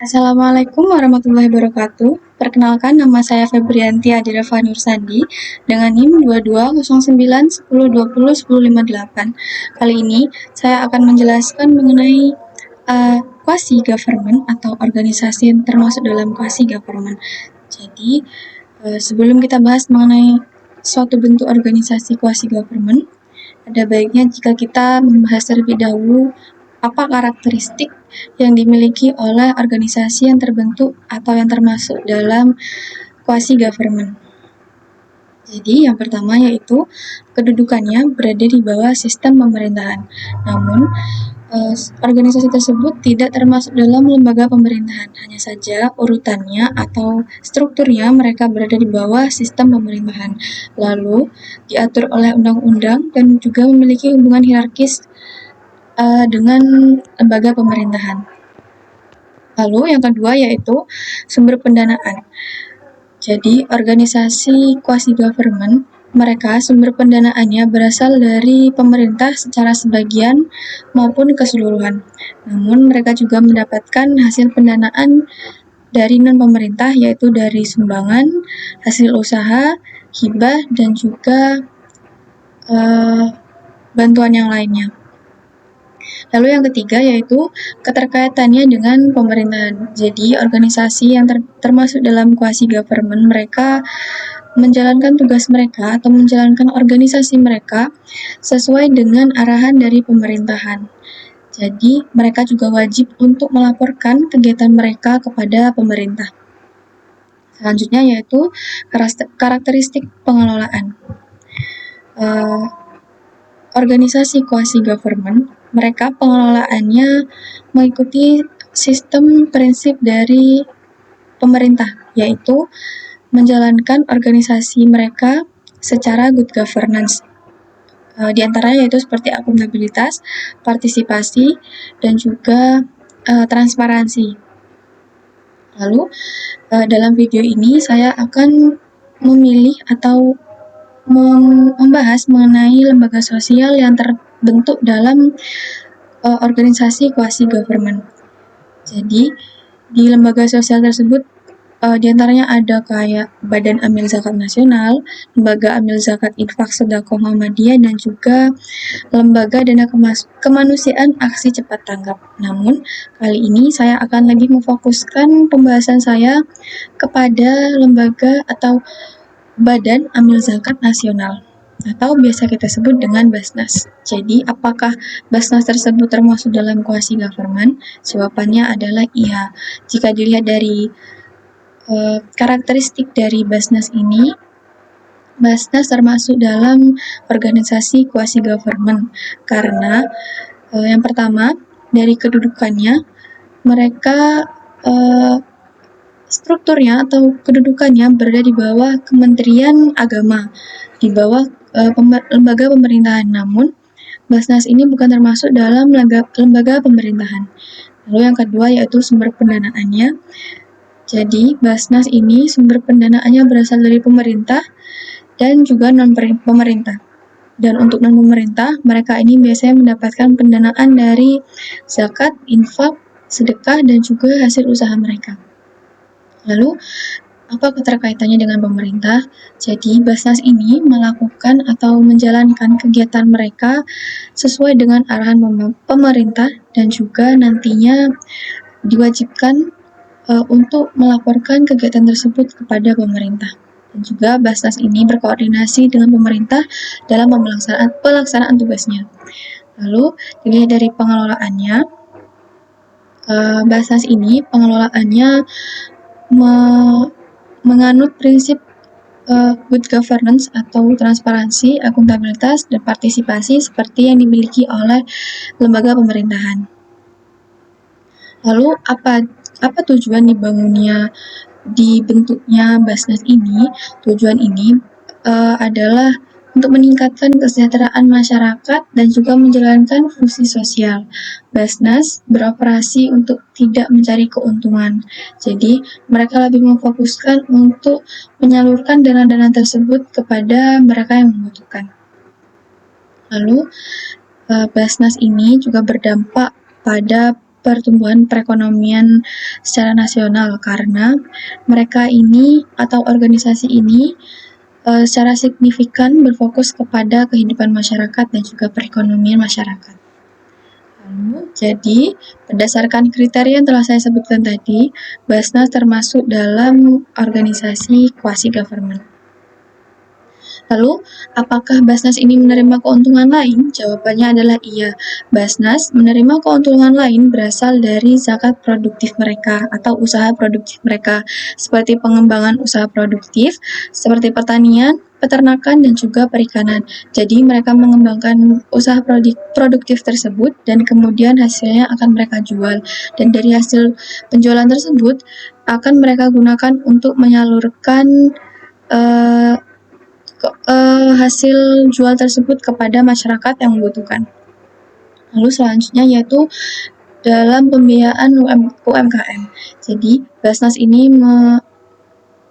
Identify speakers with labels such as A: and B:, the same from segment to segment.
A: Assalamualaikum warahmatullahi wabarakatuh. Perkenalkan, nama saya Febrianti Adirafa Nursandi dengan NIM 220910201058. Kali ini saya akan menjelaskan mengenai quasi government atau organisasi yang termasuk dalam quasi government. Jadi, sebelum kita bahas mengenai suatu bentuk organisasi quasi government, ada baiknya jika kita membahas terlebih dahulu apa karakteristik yang dimiliki oleh organisasi yang terbentuk atau yang termasuk dalam quasi government. Jadi yang pertama yaitu kedudukannya berada di bawah sistem pemerintahan. Namun organisasi tersebut tidak termasuk dalam lembaga pemerintahan, hanya saja urutannya atau strukturnya mereka berada di bawah sistem pemerintahan. Lalu diatur oleh undang-undang dan juga memiliki hubungan hierarkis dengan lembaga pemerintahan. Lalu yang kedua yaitu sumber pendanaan. Jadi organisasi quasi government mereka sumber pendanaannya berasal dari pemerintah secara sebagian maupun keseluruhan. Namun mereka juga mendapatkan hasil pendanaan dari non-pemerintah yaitu dari sumbangan, hasil usaha, hibah, dan juga bantuan yang lainnya. Lalu yang ketiga yaitu keterkaitannya dengan pemerintahan. Jadi organisasi yang termasuk dalam quasi government mereka menjalankan tugas mereka atau menjalankan organisasi mereka sesuai dengan arahan dari pemerintahan. Jadi mereka juga wajib untuk melaporkan kegiatan mereka kepada pemerintah. Selanjutnya yaitu karakteristik pengelolaan. Organisasi quasi government mereka pengelolaannya mengikuti sistem prinsip dari pemerintah, yaitu menjalankan organisasi mereka secara good governance. Di antaranya yaitu seperti akuntabilitas, partisipasi, dan juga transparansi. Lalu dalam video ini saya akan memilih atau membahas mengenai lembaga sosial yang terbentuk dalam organisasi quasi government. Jadi di lembaga sosial tersebut diantaranya ada kayak Badan Amil Zakat Nasional, Lembaga Amil Zakat Infak Sedekah Muhammadiyah, dan juga Lembaga Dana Kemanusiaan Aksi Cepat Tanggap. Namun kali ini saya akan lagi memfokuskan pembahasan saya kepada lembaga atau Badan Amil Zakat Nasional atau biasa kita sebut dengan Basnas. Jadi, apakah Basnas tersebut termasuk dalam quasi government? Jawabannya adalah iya. Jika dilihat dari karakteristik dari Basnas ini, Basnas termasuk dalam organisasi quasi government karena yang pertama dari kedudukannya mereka strukturnya atau kedudukannya berada di bawah Kementerian Agama, di bawah lembaga pemerintahan. Namun, Basnas ini bukan termasuk dalam lembaga pemerintahan. Lalu yang kedua yaitu sumber pendanaannya. Jadi, Basnas ini sumber pendanaannya berasal dari pemerintah dan juga non-pemerintah. Dan untuk non-pemerintah, mereka ini biasanya mendapatkan pendanaan dari zakat, infak, sedekah, dan juga hasil usaha mereka. Lalu, apa keterkaitannya dengan pemerintah? Jadi, Basnas ini melakukan atau menjalankan kegiatan mereka sesuai dengan arahan pemerintah dan juga nantinya diwajibkan untuk melaporkan kegiatan tersebut kepada pemerintah. Dan juga Basnas ini berkoordinasi dengan pemerintah dalam pelaksanaan tugasnya. Lalu, dilihat dari pengelolaannya, Basnas ini pengelolaannya menganut prinsip good governance atau transparansi, akuntabilitas, dan partisipasi seperti yang dimiliki oleh lembaga pemerintahan. Lalu apa tujuan dibentuknya Basnas ini? Tujuan ini adalah untuk meningkatkan kesejahteraan masyarakat dan juga menjalankan fungsi sosial. Basnas beroperasi untuk tidak mencari keuntungan. Jadi, mereka lebih memfokuskan untuk menyalurkan dana-dana tersebut kepada mereka yang membutuhkan. Lalu, Basnas ini juga berdampak pada pertumbuhan perekonomian secara nasional, karena mereka ini atau organisasi ini secara signifikan berfokus kepada kehidupan masyarakat dan juga perekonomian masyarakat. Lalu, jadi berdasarkan kriteria yang telah saya sebutkan tadi, Basnas termasuk dalam organisasi quasi-government. Lalu, apakah Basnas ini menerima keuntungan lain? Jawabannya adalah iya. Basnas menerima keuntungan lain berasal dari zakat produktif mereka atau usaha produktif mereka, seperti pengembangan usaha produktif, seperti pertanian, peternakan, dan juga perikanan. Jadi, mereka mengembangkan usaha produktif tersebut dan kemudian hasilnya akan mereka jual. Dan dari hasil penjualan tersebut akan mereka gunakan untuk menyalurkan hasil jual tersebut kepada masyarakat yang membutuhkan. Lalu selanjutnya yaitu dalam pembiayaan UMKM. Jadi Basnas ini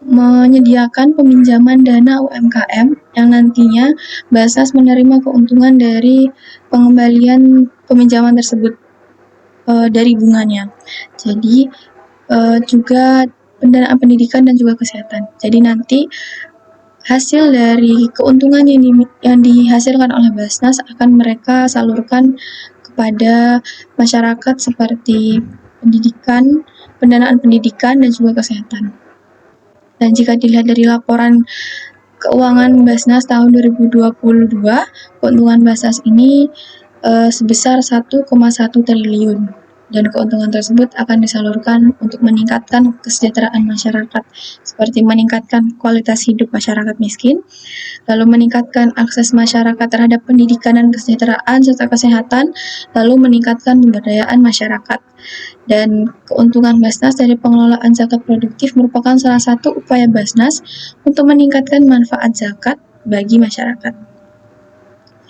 A: menyediakan peminjaman dana UMKM yang nantinya Basnas menerima keuntungan dari pengembalian peminjaman tersebut dari bunganya. Jadi juga pendanaan pendidikan dan juga kesehatan. Jadi nanti hasil dari keuntungan yang dihasilkan oleh Basnas akan mereka salurkan kepada masyarakat seperti pendidikan, pendanaan pendidikan, dan juga kesehatan. Dan jika dilihat dari laporan keuangan Basnas tahun 2022, keuntungan Basnas ini sebesar 1,1 triliun. Dan keuntungan tersebut akan disalurkan untuk meningkatkan kesejahteraan masyarakat, seperti meningkatkan kualitas hidup masyarakat miskin, lalu meningkatkan akses masyarakat terhadap pendidikan dan kesejahteraan serta kesehatan, lalu meningkatkan pemberdayaan masyarakat. Dan keuntungan Basnas dari pengelolaan zakat produktif merupakan salah satu upaya Basnas untuk meningkatkan manfaat zakat bagi masyarakat.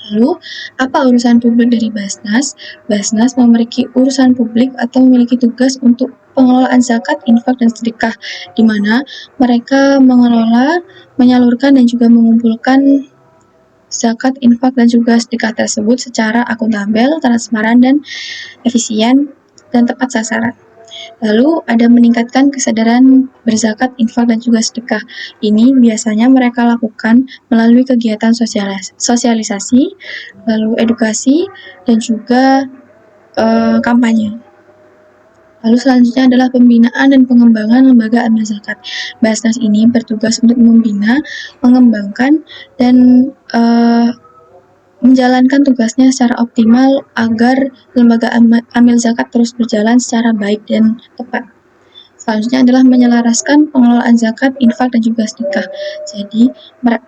A: Lalu, apa urusan publik dari Basnas? Basnas memiliki urusan publik atau memiliki tugas untuk pengelolaan zakat, infak, dan sedekah, di mana mereka mengelola, menyalurkan, dan juga mengumpulkan zakat, infak, dan juga sedekah tersebut secara akuntabel, transparan, dan efisien, dan tepat sasaran. Lalu ada meningkatkan kesadaran berzakat, infak, dan juga sedekah. Ini biasanya mereka lakukan melalui kegiatan sosialisasi, lalu edukasi, dan juga kampanye. Lalu selanjutnya adalah pembinaan dan pengembangan lembaga amil zakat. Basnas ini bertugas untuk membina, mengembangkan, dan menjalankan tugasnya secara optimal agar lembaga amil zakat terus berjalan secara baik dan tepat. Selanjutnya adalah menyelaraskan pengelolaan zakat, infak, dan juga sedekah. Jadi,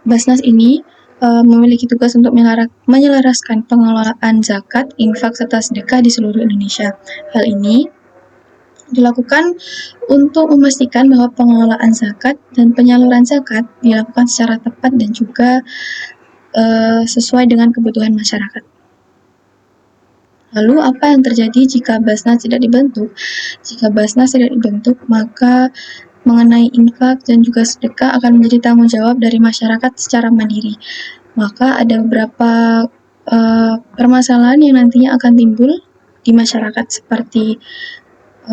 A: Basnas ini memiliki tugas untuk menyelaraskan pengelolaan zakat, infak, serta sedekah di seluruh Indonesia. Hal ini dilakukan untuk memastikan bahwa pengelolaan zakat dan penyaluran zakat dilakukan secara tepat dan juga sesuai dengan kebutuhan masyarakat. Lalu apa yang terjadi jika Basnas tidak dibentuk? Jika Basnas tidak dibentuk, maka mengenai infak dan juga sedekah akan menjadi tanggung jawab dari masyarakat secara mandiri. Maka ada beberapa permasalahan yang nantinya akan timbul di masyarakat seperti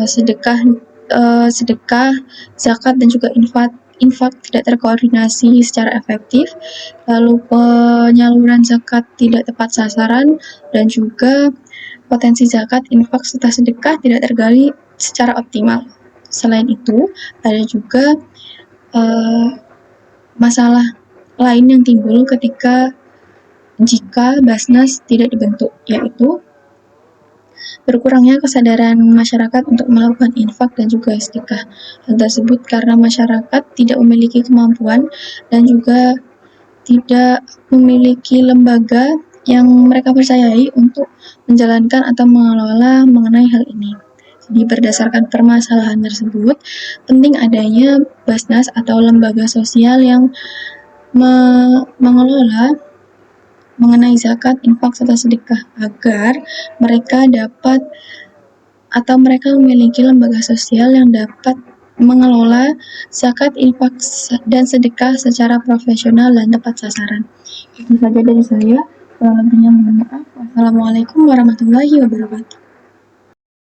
A: sedekah, zakat, dan juga infak tidak terkoordinasi secara efektif, lalu penyaluran zakat tidak tepat sasaran, dan juga potensi zakat, infak, serta sedekah tidak tergali secara optimal. Selain itu, ada juga masalah lain yang timbul jika Basnas tidak dibentuk, yaitu berkurangnya kesadaran masyarakat untuk melakukan infak dan juga sedekah. Hal tersebut karena masyarakat tidak memiliki kemampuan dan juga tidak memiliki lembaga yang mereka percayai untuk menjalankan atau mengelola mengenai hal ini. Jadi berdasarkan permasalahan tersebut, penting adanya Basnas atau lembaga sosial yang mengelola mengenai zakat, infak, serta sedekah agar mereka memiliki lembaga sosial yang dapat mengelola zakat, infak, dan sedekah secara profesional dan tepat sasaran. Itu saja dari saya. Kurang lebihnya mohon maaf. Wassalamualaikum warahmatullahi wabarakatuh.